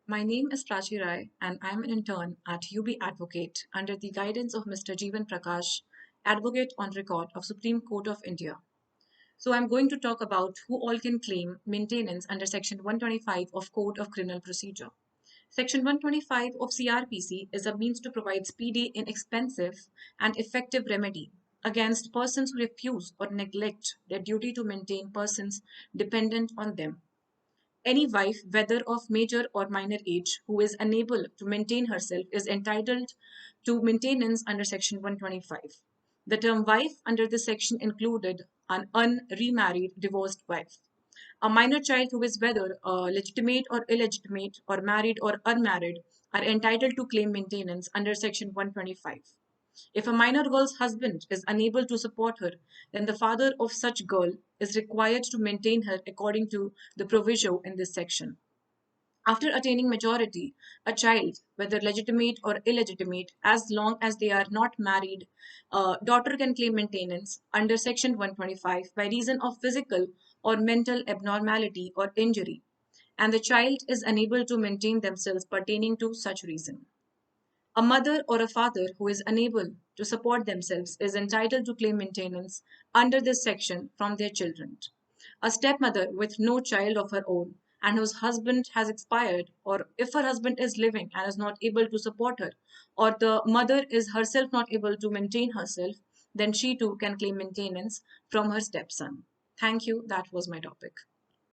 My name is Prachi Ray, and I'm an intern at ubAdvocate under the guidance of Mr. Jeevan Prakash, Advocate on Record of Supreme Court of India. So I'm going to talk about who all can claim maintenance under Section 125 of Code of Criminal Procedure. Section 125 of CrPC is a means to provide speedy, inexpensive, and effective remedy against persons who refuse or neglect their duty to maintain persons dependent on them. Any wife, whether of major or minor age, who is unable to maintain herself is entitled to maintenance under Section 125. The term wife under this section included an unremarried divorced wife. A minor child who is whether legitimate or illegitimate or married or unmarried are entitled to claim maintenance under Section 125. If a minor girl's husband is unable to support her, then the father of such girl is required to maintain her according to the proviso in this section. After attaining majority, a child, whether legitimate or illegitimate, as long as they are not married, daughter can claim maintenance under Section 125 by reason of physical or mental abnormality or injury, and the child is unable to maintain themselves pertaining to such reason. A mother or a father who is unable to support themselves is entitled to claim maintenance under this section from their children. A stepmother with no child of her own and whose husband has expired, or if her husband is living and is not able to support her, or the mother is herself not able to maintain herself, then she too can claim maintenance from her stepson. Thank you. That was my topic.